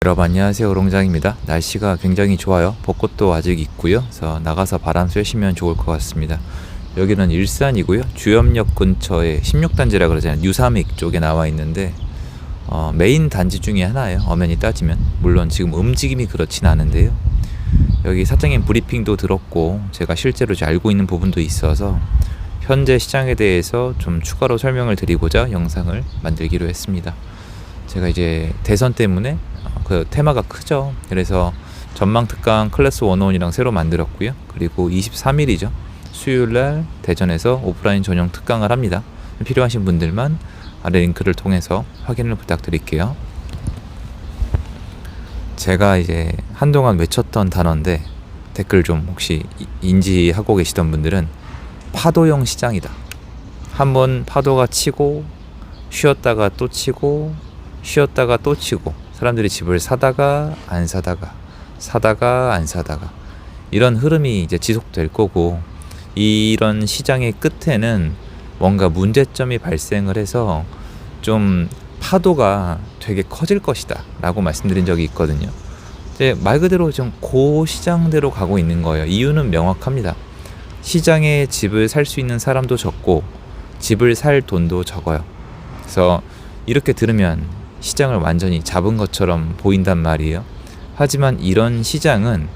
여러분 안녕하세요, 오롱장입니다. 날씨가 굉장히 좋아요. 벚꽃도 아직 있고요. 그래서 나가서 바람 쐬시면 좋을 것 같습니다. 여기는 일산이고요. 주염역 근처에 16단지라 그러잖아요. 뉴삼익 쪽에 나와 있는데 메인 단지 중에 하나예요. 엄연히 따지면. 물론 지금 움직임이 그렇진 않은데요. 여기 사장님 브리핑도 들었고 제가 실제로 알고 있는 부분도 있어서 현재 시장에 대해서 좀 추가로 설명을 드리고자 영상을 만들기로 했습니다. 제가 이제 대선 때문에 그 테마가 크죠. 그래서 전망 특강 클래스 101이랑 새로 만들었고요. 그리고 23일이죠. 수요일날 대전에서 오프라인 전용 특강을 합니다. 필요하신 분들만 아래 링크를 통해서 확인을 부탁드릴게요. 제가 이제 한동안 외쳤던 단어인데 댓글 좀 혹시 인지하고 계시던 분들은 파도형 시장이다. 한번 파도가 치고 쉬었다가 또 치고 쉬었다가 또 치고 사람들이 집을 사다가 안 사다가 사다가 안 사다가 이런 흐름이 이제 지속될 거고, 이런 시장의 끝에는 뭔가 문제점이 발생을 해서 좀 파도가 되게 커질 것이다 라고 말씀드린 적이 있거든요. 이제 말 그대로 좀 고시장대로 가고 있는 거예요. 이유는 명확합니다. 시장에 집을 살 수 있는 사람도 적고 집을 살 돈도 적어요. 그래서 이렇게 들으면 시장을 완전히 잡은 것처럼 보인단 말이에요. 하지만 이런 시장은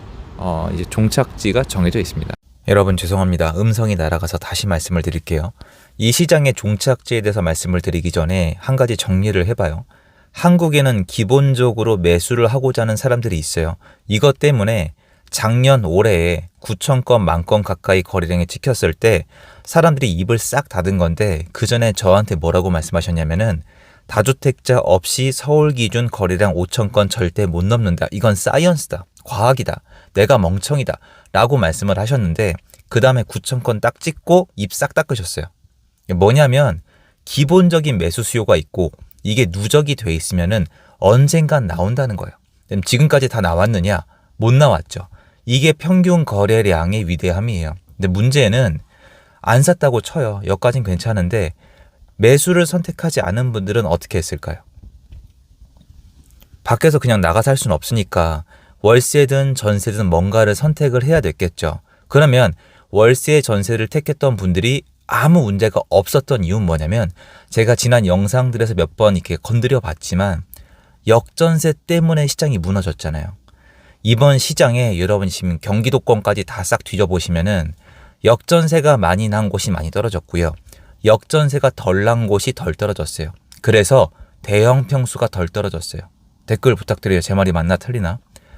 이제 종착지가 정해져 있습니다. 여러분 죄송합니다. 음성이 날아가서 다시 말씀을 드릴게요. 이 시장의 종착지에 대해서 말씀을 드리기 전에 한 가지 정리를 해봐요. 한국에는 기본적으로 매수를 하고자 하는 사람들이 있어요. 이것 때문에 작년 올해에 9,000건, 10,000건 가까이 거래량이 찍혔을 때 사람들이 입을 싹 닫은 건데, 그 전에 저한테 뭐라고 말씀하셨냐면은 다주택자 없이 서울 기준 거래량 5,000건 절대 못 넘는다. 이건 사이언스다. 과학이다. 내가 멍청이다. 라고 말씀을 하셨는데, 그 다음에 9,000건 딱 찍고 입 싹 닦으셨어요. 뭐냐면 기본적인 매수 수요가 있고 이게 누적이 돼 있으면은 언젠간 나온다는 거예요. 지금까지 다 나왔느냐? 못 나왔죠. 이게 평균 거래량의 위대함이에요. 근데 문제는 안 샀다고 쳐요. 여기까진 괜찮은데 매수를 선택하지 않은 분들은 어떻게 했을까요? 밖에서 그냥 나가 살 수는 없으니까 월세든 전세든 뭔가를 선택을 해야 됐겠죠. 그러면 월세 전세를 택했던 분들이 아무 문제가 없었던 이유는 뭐냐면, 제가 지난 영상들에서 몇 번 이렇게 건드려 봤지만 역전세 때문에 시장이 무너졌잖아요. 이번 시장에 여러분 지금 경기도권까지 다 싹 뒤져보시면은 역전세가 많이 난 곳이 많이 떨어졌고요. 역전세가 덜 난 곳이 덜 떨어졌어요. 그래서 대형 평수가 덜 떨어졌어요. 댓글 부탁드려요. 제 말이 맞나 틀리나?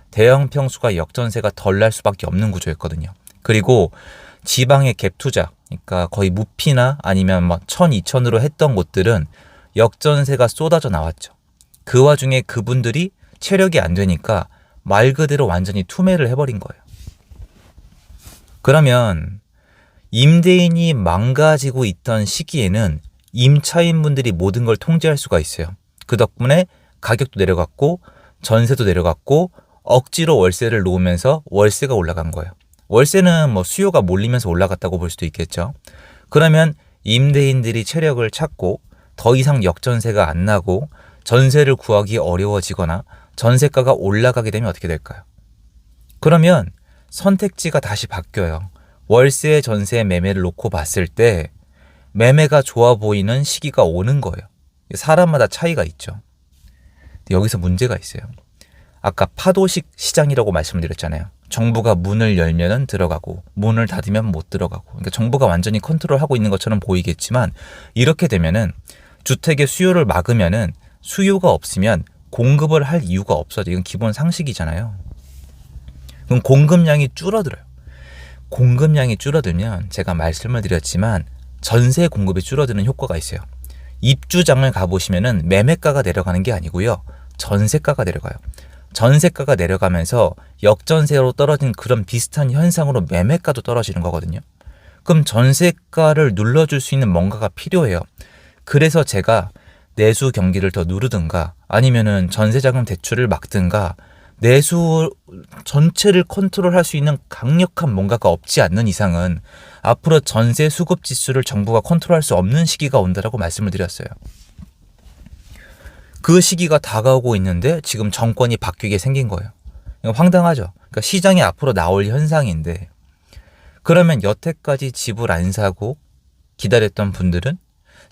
대형 평수가 역전세가 덜 날 수밖에 없는 구조였거든요. 그리고 지방의 갭 투자, 그러니까 거의 무피나 아니면 뭐 1,000, 2,000으로 했던 곳들은 역전세가 쏟아져 나왔죠. 그 와중에 그분들이 체력이 안 되니까 말 그대로 완전히 투매를 해버린 거예요. 그러면 임대인이 망가지고 있던 시기에는 임차인분들이 모든 걸 통제할 수가 있어요. 그 덕분에 가격도 내려갔고 전세도 내려갔고 억지로 월세를 놓으면서 월세가 올라간 거예요. 월세는 뭐 수요가 몰리면서 올라갔다고 볼 수도 있겠죠. 그러면 임대인들이 체력을 찾고 더 이상 역전세가 안 나고 전세를 구하기 어려워지거나 전세가가 올라가게 되면 어떻게 될까요? 그러면 선택지가 다시 바뀌어요. 월세, 전세 매매를 놓고 봤을 때 매매가 좋아 보이는 시기가 오는 거예요. 사람마다 차이가 있죠. 여기서 문제가 있어요. 아까 파도식 시장이라고 말씀드렸잖아요. 정부가 문을 열면은 들어가고 문을 닫으면 못 들어가고, 그러니까 정부가 완전히 컨트롤하고 있는 것처럼 보이겠지만 이렇게 되면은 주택의 수요를 막으면은 수요가 없으면 공급을 할 이유가 없어져. 이건 기본 상식이잖아요. 그럼 공급량이 줄어들어요. 공급량이 줄어들면 제가 말씀을 드렸지만 전세 공급이 줄어드는 효과가 있어요. 입주장을 가보시면은 매매가가 내려가는 게 아니고요. 전세가가 내려가요. 전세가가 내려가면서 역전세로 떨어진 그런 비슷한 현상으로 매매가도 떨어지는 거거든요. 그럼 전세가를 눌러줄 수 있는 뭔가가 필요해요. 그래서 제가 내수 경기를 더 누르든가 아니면은 전세자금 대출을 막든가 내수 전체를 컨트롤할 수 있는 강력한 뭔가가 없지 않는 이상은 앞으로 전세 수급 지수를 정부가 컨트롤할 수 없는 시기가 온다라고 말씀을 드렸어요. 그 시기가 다가오고 있는데 지금 정권이 바뀌게 생긴 거예요. 이거 황당하죠. 그러니까 시장이 앞으로 나올 현상인데, 그러면 여태까지 집을 안 사고 기다렸던 분들은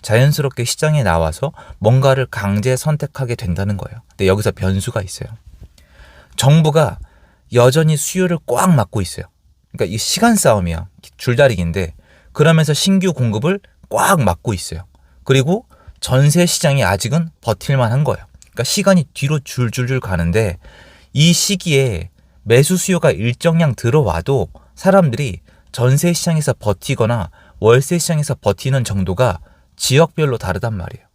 자연스럽게 시장에 나와서 뭔가를 강제 선택하게 된다는 거예요. 근데 여기서 변수가 있어요. 정부가 여전히 수요를 꽉 막고 있어요. 그러니까 이 시간 싸움이야. 줄다리기인데, 그러면서 신규 공급을 꽉 막고 있어요. 그리고 전세 시장이 아직은 버틸만 한 거예요. 그러니까 시간이 뒤로 줄줄줄 가는데, 이 시기에 매수 수요가 일정량 들어와도 사람들이 전세 시장에서 버티거나 월세 시장에서 버티는 정도가 지역별로 다르단 말이에요.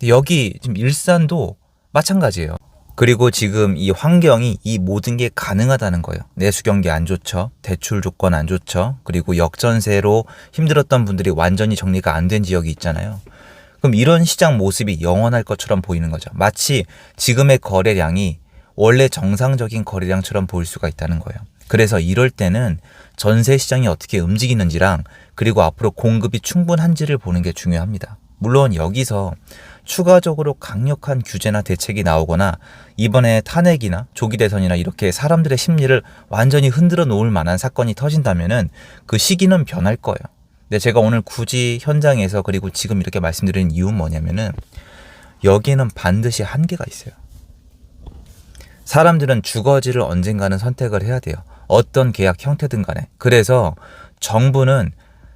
여기 지금 일산도 마찬가지예요. 그리고 지금 이 환경이 이 모든 게 가능하다는 거예요. 내수 경기 안 좋죠. 대출 조건 안 좋죠. 그리고 역전세로 힘들었던 분들이 완전히 정리가 안 된 지역이 있잖아요. 그럼 이런 시장 모습이 영원할 것처럼 보이는 거죠. 마치 지금의 거래량이 원래 정상적인 거래량처럼 보일 수가 있다는 거예요. 그래서 이럴 때는 전세 시장이 어떻게 움직이는지랑, 그리고 앞으로 공급이 충분한지를 보는 게 중요합니다. 물론 여기서 추가적으로 강력한 규제나 대책이 나오거나 이번에 탄핵이나 조기 대선이나 이렇게 사람들의 심리를 완전히 흔들어 놓을 만한 사건이 터진다면은 그 시기는 변할 거예요. 근데 제가 오늘 굳이 현장에서 그리고 지금 이렇게 말씀드리는 이유는 뭐냐면은, 여기에는 반드시 한계가 있어요. 사람들은 주거지를 언젠가는 선택을 해야 돼요. 어떤 계약 형태든 간에. 그래서 정부는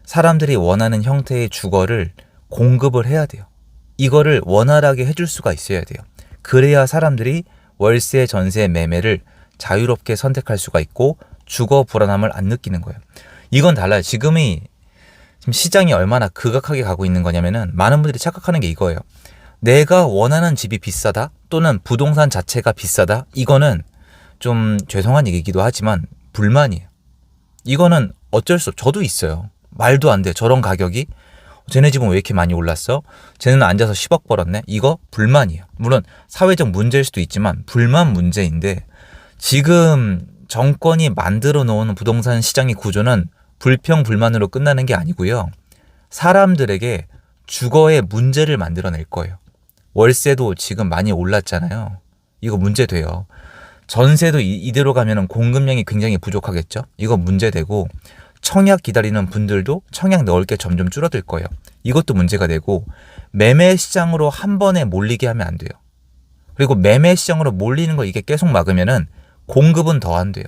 사람들이 원하는 형태의 주거를 공급을 해야 돼요. 이거를 원활하게 해줄 수가 있어야 돼요. 그래야 사람들이 월세, 전세, 매매를 자유롭게 선택할 수가 있고 주거 불안함을 안 느끼는 거예요. 이건 달라요. 지금 시장이 얼마나 극악하게 가고 있는 거냐면은, 많은 분들이 착각하는 게 이거예요. 내가 원하는 집이 비싸다, 또는 부동산 자체가 비싸다, 이거는 좀 죄송한 얘기이기도 하지만 불만이에요. 이거는 어쩔 수 없어. 저도 있어요. 말도 안 돼. 저런 가격이? 쟤네 집은 왜 이렇게 많이 올랐어? 쟤는 앉아서 10억 벌었네? 이거 불만이에요. 물론 사회적 문제일 수도 있지만 불만 문제인데, 지금 정권이 만들어 놓은 부동산 시장의 구조는 불평불만으로 끝나는 게 아니고요. 사람들에게 주거의 문제를 만들어낼 거예요. 월세도 지금 많이 올랐잖아요. 이거 문제돼요. 전세도 이대로 가면 공급량이 굉장히 부족하겠죠. 이거 문제되고, 청약 기다리는 분들도 청약 넣을 게 점점 줄어들 거예요. 이것도 문제가 되고, 매매 시장으로 한 번에 몰리게 하면 안 돼요. 그리고 매매 시장으로 몰리는 거 이게 계속 막으면은 공급은 더 안 돼요.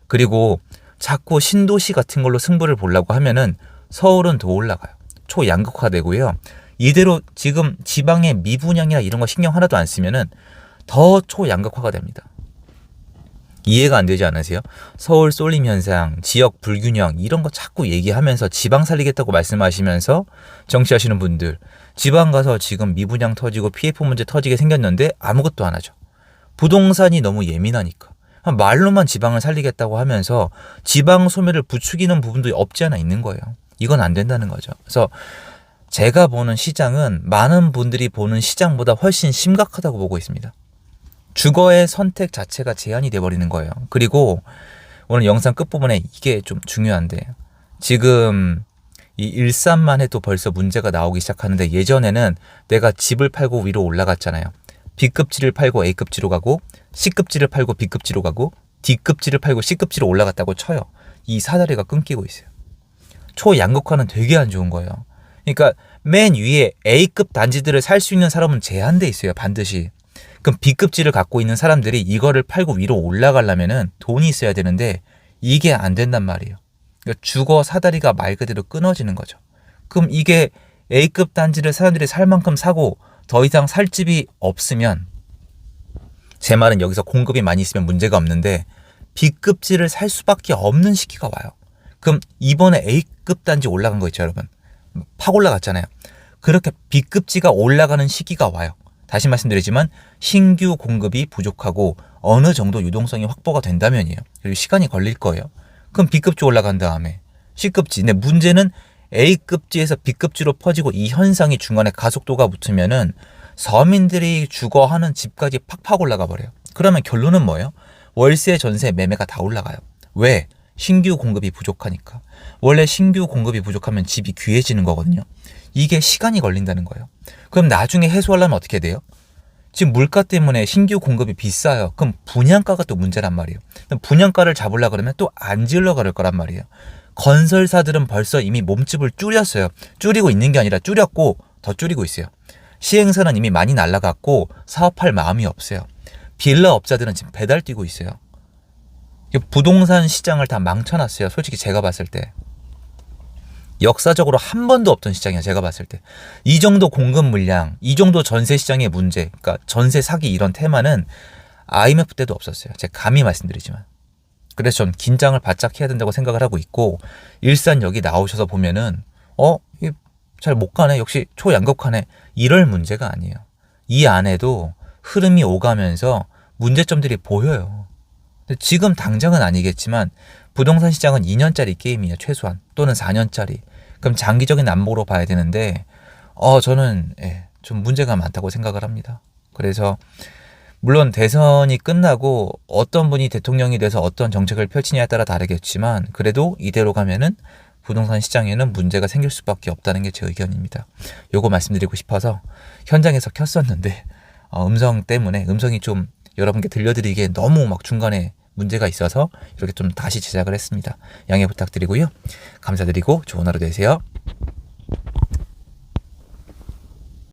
그리고 자꾸 신도시 같은 걸로 승부를 보려고 하면은 서울은 더 올라가요. 초양극화되고요. 이대로 지금 지방의 미분양이나 이런 거 신경 하나도 안 쓰면은 더 초양극화가 됩니다. 이해가 안 되지 않으세요? 서울 쏠림 현상, 지역 불균형 이런 거 자꾸 얘기하면서 지방 살리겠다고 말씀하시면서 정치하시는 분들, 지방 가서 지금 미분양 터지고 PF 문제 터지게 생겼는데 아무것도 안 하죠. 부동산이 너무 예민하니까. 말로만 지방을 살리겠다고 하면서 지방 소멸을 부추기는 부분도 없지 않아 있는 거예요. 이건 안 된다는 거죠. 그래서 제가 보는 시장은 많은 분들이 보는 시장보다 훨씬 심각하다고 보고 있습니다. 주거의 선택 자체가 제한이 돼버리는 거예요. 그리고 오늘 영상 끝부분에 이게 좀 중요한데, 지금 이 일산만 해도 벌써 문제가 나오기 시작하는데, 예전에는 내가 집을 팔고 위로 올라갔잖아요. B급지를 팔고 A급지로 가고, C급지를 팔고 B급지로 가고, D급지를 팔고 C급지로 올라갔다고 쳐요. 이 사다리가 끊기고 있어요. 초양극화는 되게 안 좋은 거예요. 그러니까 맨 위에 A급 단지들을 살 수 있는 사람은 제한돼 있어요. 반드시. 그럼 B급지를 갖고 있는 사람들이 이거를 팔고 위로 올라가려면은 돈이 있어야 되는데 이게 안 된단 말이에요. 그러니까 주거 사다리가 말 그대로 끊어지는 거죠. 그럼 이게 A급 단지를 사람들이 살 만큼 사고 더 이상 살 집이 없으면, 제 말은 여기서 공급이 많이 있으면 문제가 없는데 B급지를 살 수밖에 없는 시기가 와요. 그럼 이번에 A급 단지 올라간 거 있죠, 여러분. 팍 올라갔잖아요. 그렇게 B급지가 올라가는 시기가 와요. 다시 말씀드리지만 신규 공급이 부족하고 어느 정도 유동성이 확보가 된다면이에요. 그리고 시간이 걸릴 거예요. 그럼 B급지 올라간 다음에 C급지. 근데 문제는 A급지에서 B급지로 퍼지고 이 현상이 중간에 가속도가 붙으면은 서민들이 주거하는 집까지 팍팍 올라가 버려요. 그러면 결론은 뭐예요? 월세, 전세, 매매가 다 올라가요. 왜? 신규 공급이 부족하니까. 원래 신규 공급이 부족하면 집이 귀해지는 거거든요. 이게 시간이 걸린다는 거예요. 그럼 나중에 해소하려면 어떻게 돼요? 지금 물가 때문에 신규 공급이 비싸요. 그럼 분양가가 또 문제란 말이에요. 그럼 분양가를 잡으려고 그러면 또 안 지으려고 그럴 거란 말이에요. 건설사들은 벌써 이미 몸집을 줄였어요. 줄이고 있는 게 아니라 줄였고 더 줄이고 있어요. 시행사는 이미 많이 날라갔고 사업할 마음이 없어요. 빌라 업자들은 지금 배달 뛰고 있어요. 부동산 시장을 다 망쳐놨어요. 솔직히 제가 봤을 때. 역사적으로 한 번도 없던 시장이야, 제가 봤을 때. 이 정도 공급 물량, 이 정도 전세 시장의 문제, 그러니까 전세 사기 이런 테마는 IMF 때도 없었어요. 제가 감히 말씀드리지만. 그래서 전 긴장을 바짝 해야 된다고 생각을 하고 있고, 일산 여기 나오셔서 보면은 잘 못 가네, 역시 초양극화네, 이럴 문제가 아니에요. 이 안에도 흐름이 오가면서 문제점들이 보여요. 근데 지금 당장은 아니겠지만 부동산 시장은 2년짜리 게임이에요, 최소한. 또는 4년짜리. 그럼 장기적인 안목으로 봐야 되는데 저는 좀 문제가 많다고 생각을 합니다. 그래서 물론 대선이 끝나고 어떤 분이 대통령이 돼서 어떤 정책을 펼치냐에 따라 다르겠지만 그래도 이대로 가면은 부동산 시장에는 문제가 생길 수밖에 없다는 게 제 의견입니다. 요거 말씀드리고 싶어서 현장에서 켰었는데 음성 때문에 음성이 좀 여러분께 들려드리기에 너무 막 중간에 문제가 있어서 이렇게 좀 다시 제작을 했습니다. 양해 부탁드리고요. 감사드리고 좋은 하루 되세요.